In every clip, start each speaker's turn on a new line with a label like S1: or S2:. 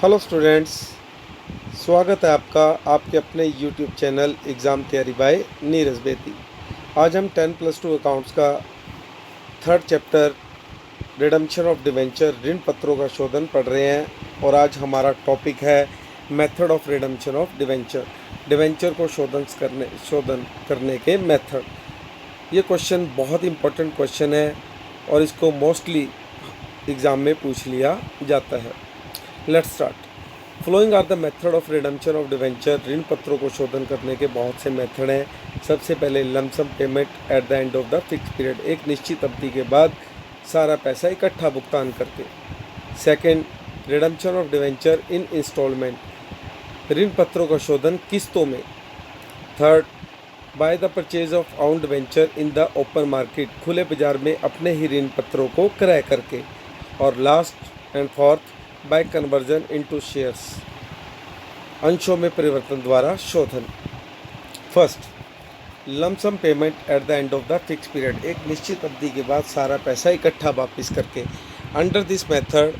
S1: Hello students, स्वागत है आपका आपके अपने यूट्यूब चैनल एग्ज़ाम तैयारी बाय नीरज बेती। आज हम 10+2 अकाउंट्स का third chapter redemption of debenture ऋण पत्रों का शोधन पढ़ रहे हैं और आज हमारा टॉपिक है method of redemption of debenture. Debenture को शोधन करने के मेथड। ये क्वेश्चन बहुत इंपॉर्टेंट क्वेश्चन है और इसको मोस्टली एग्ज़ाम में पूछ लिया जाता है। Let's start. Following are the method of redemption of debenture. ऋण पत्रों को शोधन करने के बहुत से मेथड हैं। सबसे पहले lump sum payment at the end of the fix period, एक निश्चित अवधि के बाद सारा पैसा इकट्ठा भुगतान करके। Second, redemption of debenture in instalment, ऋण पत्रों का शोधन किस्तों में। Third, by the purchase of own debenture in the open market, खुले बाजार में अपने ही ऋण पत्रों को क्रय करके। और last and fourth, bye conversion into shares, अंशों में परिवर्तन द्वारा शोधन। First, lump sum payment at the end of the fix period, एक निश्चित अवधि के बाद सारा पैसा इकट्ठा वापस करके। Under this method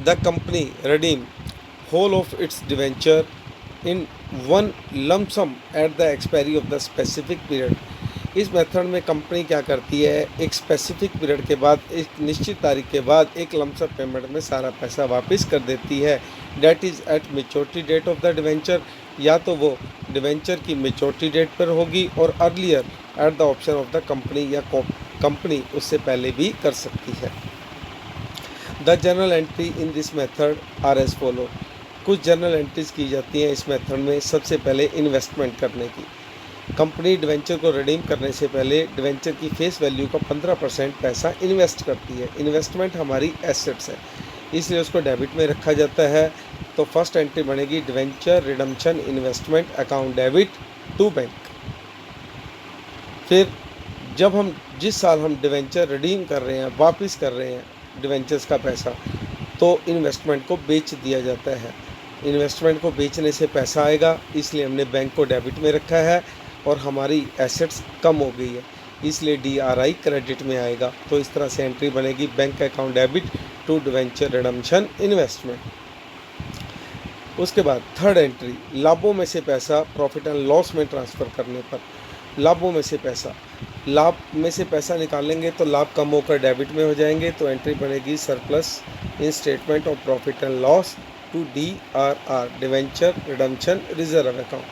S1: the company redeem whole of its debenture in one lump sum at the expiry of the specific period। इस मेथड में कंपनी क्या करती है, एक स्पेसिफिक पीरियड के बाद, एक निश्चित तारीख के बाद एक लमसम पेमेंट में सारा पैसा वापस कर देती है। Date is at maturity date of the debenture, या तो वो डिवेंचर की मेच्योरिटी डेट पर होगी और earlier at the option of the company, या कंपनी उससे पहले भी कर सकती है। The journal entry in this method are as follow, कुछ जर्नल एंट्रीज की जाती हैं इस मेथड में। सबसे पहले इन्वेस्टमेंट करने की। कंपनी डिवेंचर को रिडीम करने से पहले डिवेंचर की फेस वैल्यू का 15% पैसा इन्वेस्ट करती है। इन्वेस्टमेंट हमारी एसेट्स है, इसलिए उसको डेबिट में रखा जाता है। तो फर्स्ट एंट्री बनेगी debenture redemption investment account debit to bank. फिर जब हम जिस साल हम डिवेंचर रिडीम कर रहे हैं, वापस कर रहे हैं डिवेंचर्स का पैसा, तो इन्वेस्टमेंट को बेच दिया जाता है। इन्वेस्टमेंट को बेचने से पैसा आएगा, इसलिए हमने बैंक को डेबिट में रखा है और हमारी एसेट्स कम हो गई है, इसलिए DRI क्रेडिट में आएगा। तो इस तरह से एंट्री बनेगी bank account debit to debenture redemption investment. उसके बाद थर्ड एंट्री, लाभों में से पैसा प्रॉफिट एंड लॉस में ट्रांसफ़र करने पर। लाभों में से पैसा, लाभ में से पैसा निकालेंगे तो लाभ कम होकर डेबिट में हो जाएंगे, तो एंट्री बनेगी surplus in statement of profit and loss to DRR debenture redemption reserve account.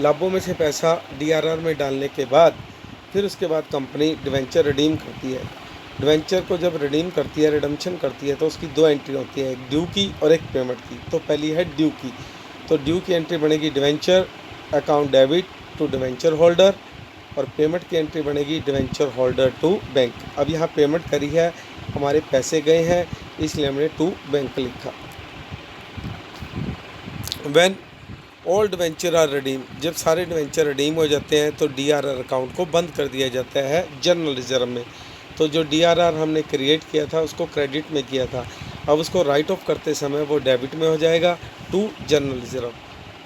S1: लाभों में से पैसा DRR में डालने के बाद फिर उसके बाद कंपनी डिवेंचर रिडीम करती है। डिवेंचर को जब रिडीम करती है, रिडम्पशन करती है, तो उसकी दो एंट्री होती है, एक ड्यू की और एक पेमेंट की। तो पहली है ड्यू की, तो ड्यू की एंट्री बनेगी debenture account debit to debenture holder, और पेमेंट की एंट्री बनेगी डिवेंचर होल्डर टू बैंक। अब यहाँ पेमेंट करी है, हमारे पैसे गए हैं, इसलिए हमने टू बैंक लिखा। When all debenture are redeem, जब सारे डिवेंचर रिडीम हो जाते हैं तो DRR अकाउंट को बंद कर दिया जाता है जनरल रिजर्व में। तो जो DRR हमने क्रिएट किया था उसको क्रेडिट में किया था, अब उसको राइट ऑफ करते समय वो डेबिट में हो जाएगा टू जनरल रिजर्व,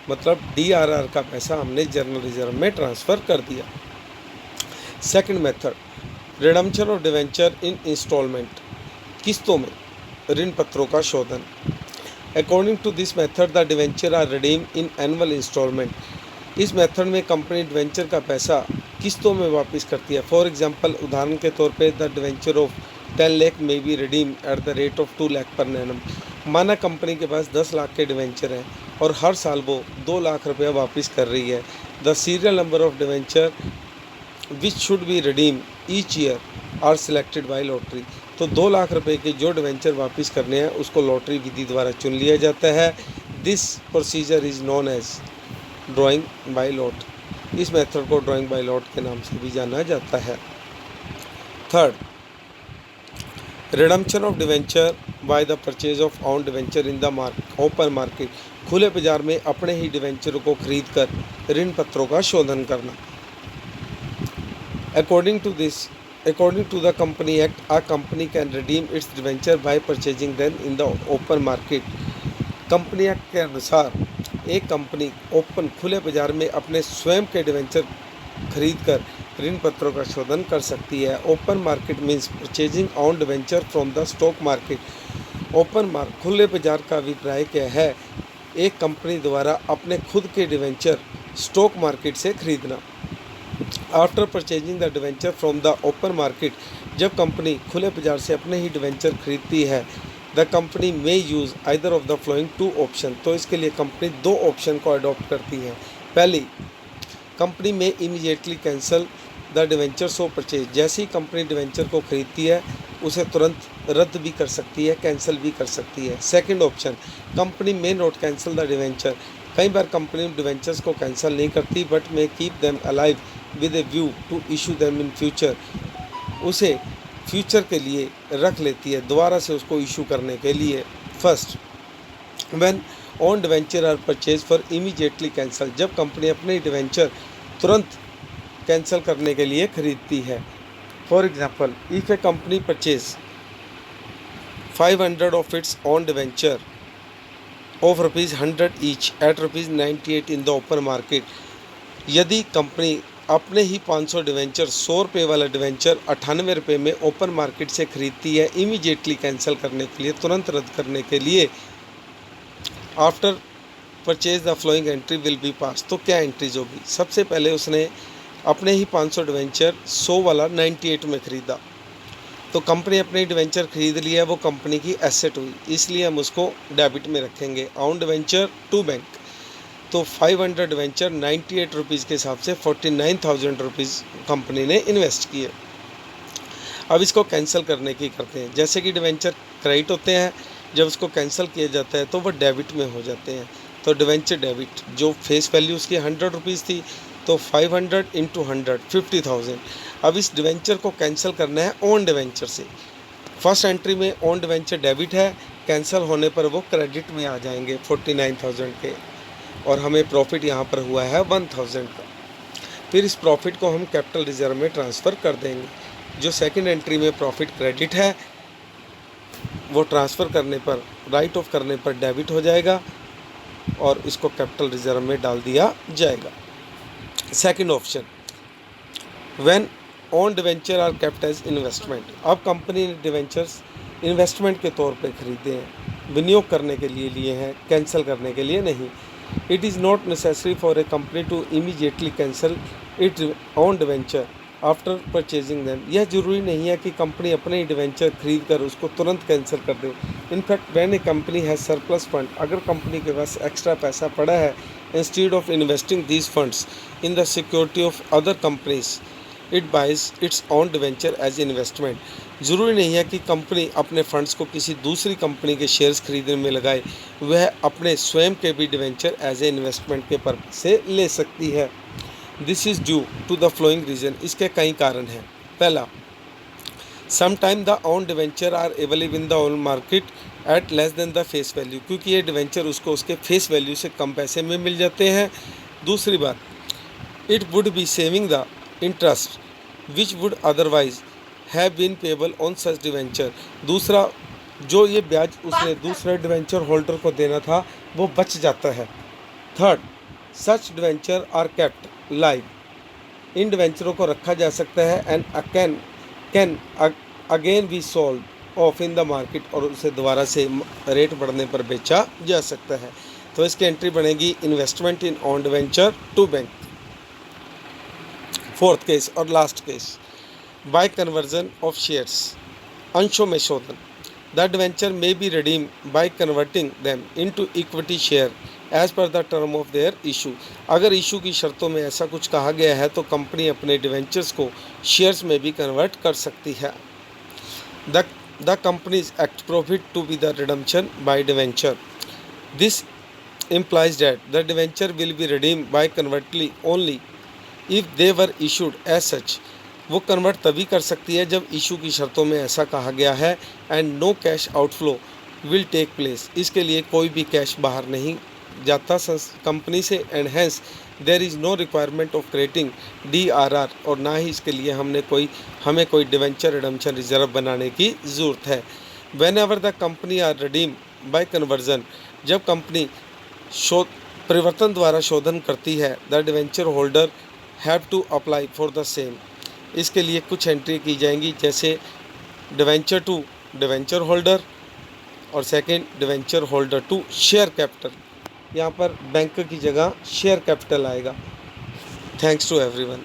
S1: मतलब DRR का पैसा हमने जनरल रिजर्व में ट्रांसफ़र कर दिया। Second method, redemption of debenture in instalment, किस्तों में ऋण पत्रों का शोधन। According to this method the debenture are redeem in annual instalment. इस मेथड में कंपनी डिवेंचर का पैसा किस्तों में वापस करती है। फॉर एग्जांपल, उदाहरण के तौर पे the debenture of 10 lakh may be redeem at the rate of 2 lakh per annum. माना कंपनी के पास 10 लाख के डिवेंचर हैं और हर साल वो 2 लाख रुपया वापस कर रही है। The serial number of debenture which should be redeem each year are selected by lottery. तो 2 लाख रुपए के जो डिवेंचर वापस करने हैं उसको लॉटरी विधि द्वारा चुन लिया जाता है। This procedure is known as drawing by lot. इस मेथड को ड्राइंग बाय लॉट के नाम से भी जाना जाता है। Third, redemption of debenture by the purchase of own debenture in the open market, खुले बाजार में अपने ही डिवेंचर को खरीद कर ऋण पत्रों का शोधन करना। According to the Company Act, a company can redeem its debenture by purchasing them in the open market। Company act के अनुसार एक कंपनी ओपन खुले बाजार में अपने स्वयं के डिवेंचर खरीद कर ऋण पत्रों का शोधन कर सकती है। Open market means purchasing on debenture from the stock market. Open market खुले बाजार का अभिप्राय क्या है? एक कंपनी द्वारा अपने खुद के डिवेंचर स्टॉक मार्केट से खरीदना। After purchasing the debenture from the open market, जब कंपनी खुले बाजार से अपने ही डिवेंचर खरीदती है, the company may use either of the following two option, तो इसके लिए कंपनी दो ऑप्शन को अडॉप्ट करती है। पहली, कंपनी में immediately cancel the debentures of purchase, जैसे ही कंपनी डिवेंचर को खरीदती है उसे तुरंत रद्द भी कर सकती है, कैंसिल भी कर सकती है। Second option, company may not cancel the debenture, कई बार कंपनी डिवेंचर्स को कैंसिल नहीं करती but may keep them alive with a view to issue them in future, उसे फ्यूचर के लिए रख लेती है, दोबारा से उसको इशू करने के लिए। First, when own debenture are purchase for immediately cancel, जब कंपनी अपने डिवेंचर तुरंत कैंसिल करने के लिए खरीदती है। For example, if a company purchase 500 of its own debenture of ₹100 each at ₹98 in the open market, यदि कंपनी अपने ही 500 डिवेंचर, 100 रुपये वाला डिवेंचर 98 रुपये में ओपन मार्केट से खरीदती है इमीडिएटली कैंसिल करने के लिए, तुरंत रद्द करने के लिए, after purchase the following entry will be pass, तो क्या एंट्रीज होगी? सबसे पहले उसने अपने ही 500 डिवेंचर 100 वाला 98 में ख़रीदा, तो कंपनी अपने डिवेंचर खरीद लिया, वो कंपनी की एसेट हुई, इसलिए हम उसको डेबिट में रखेंगे। ऑन डिवेंचर टू बैंक, तो 500 डिवेंचर 98 रुपीज़ के हिसाब से 49,000 रुपीज़ कंपनी ने इन्वेस्ट किए। अब इसको कैंसिल करने की करते हैं, जैसे कि डिवेंचर क्रेडिट होते हैं, जब उसको कैंसिल किया जाता है तो वो डेबिट में हो जाते हैं। तो डिवेंचर डेबिट, जो फेस वैल्यू उसकी 100 रुपीज़ थी, तो 500 इंटू 100 50,000। अब इस डिवेंचर को कैंसिल करना है ऑन डिवेंचर से। फर्स्ट एंट्री में ऑन डिवेंचर डेबिट है, कैंसिल होने पर वो क्रेडिट में आ जाएंगे 49,000 के, और हमें प्रॉफिट यहाँ पर हुआ है 1,000 का। फिर इस प्रॉफिट को हम कैपिटल रिजर्व में ट्रांसफ़र कर देंगे। जो सेकंड एंट्री में प्रॉफिट क्रेडिट है, वो ट्रांसफ़र करने पर, राइट ऑफ करने पर डेबिट हो जाएगा और इसको कैपिटल रिजर्व में डाल दिया जाएगा। Second option, when own debenture are kept as investment, अब कंपनी ने डिवेंचर्स इन्वेस्टमेंट के तौर पे खरीदे हैं, विनियोग करने के लिए हैं, कैंसिल करने के लिए नहीं। It is not necessary for a company to immediately cancel it own debenture after purchasing them, यह जरूरी नहीं है कि कंपनी अपने ही डिवेंचर खरीद कर उसको तुरंत कैंसिल कर दे। In fact when a company has surplus fund, अगर कंपनी के पास एक्स्ट्रा पैसा पड़ा है, instead of investing these funds in the security of other companies, it buys its own debenture as investment, ज़रूरी नहीं है कि कंपनी अपने फंड्स को किसी दूसरी कंपनी के शेयर्स खरीदने में लगाए, वह अपने स्वयं के भी डिवेंचर एज ए इन्वेस्टमेंट के पर्पज से ले सकती है। This is due to the following reason, इसके कई कारण हैं। पहला, sometime the own debenture are available in the own market at less than the face value, क्योंकि ये डिवेंचर उसको उसके फेस वैल्यू से कम पैसे में मिल जाते हैं। दूसरी बात, it would be saving the interest which would otherwise have been payable on such debenture, दूसरा जो ये ब्याज उसने दूसरे डिवेंचर होल्डर को देना था वो बच जाता है। Third, such debenture are kept live, इन डिवेंचरों को रखा जा सकता है and can again be sold off in the market, और उसे दोबारा से रेट बढ़ने पर बेचा जा सकता है। तो इसकी एंट्री बनेगी investment in own debenture to bank. Fourth case और last case, by conversion of shares, अंशों में शोधन, the debenture may be redeem by converting them into equity share as per the term of their issue, अगर issue की शर्तों में ऐसा कुछ कहा गया है तो कंपनी अपने डिवेंचर्स को शेयर्स में भी कन्वर्ट कर सकती है। The companies act profit to be the redemption by debenture, this implies that the debenture will be redeemed by convertibility only if they were issued as such, वो convert तभी कर सकती है जब इशू की शर्तों में ऐसा कहा गया है, and no cash outflow will take place, इसके लिए कोई भी कैश बाहर नहीं जाता कंपनी से, and hence there is no requirement of creating DRR, और ना ही इसके लिए हमें कोई डिवेंचर रिडम्पशन रिजर्व बनाने की ज़रूरत है। Whenever the company are redeem by conversion, जब कंपनी परिवर्तन द्वारा शोधन करती है, the debenture holder have to apply for the same, इसके लिए कुछ एंट्री की जाएंगी, जैसे डिवेंचर टू डिवेंचर होल्डर, और second debenture holder to share capital, यहाँ पर बैंक की जगह शेयर कैपिटल आएगा। Thanks to everyone.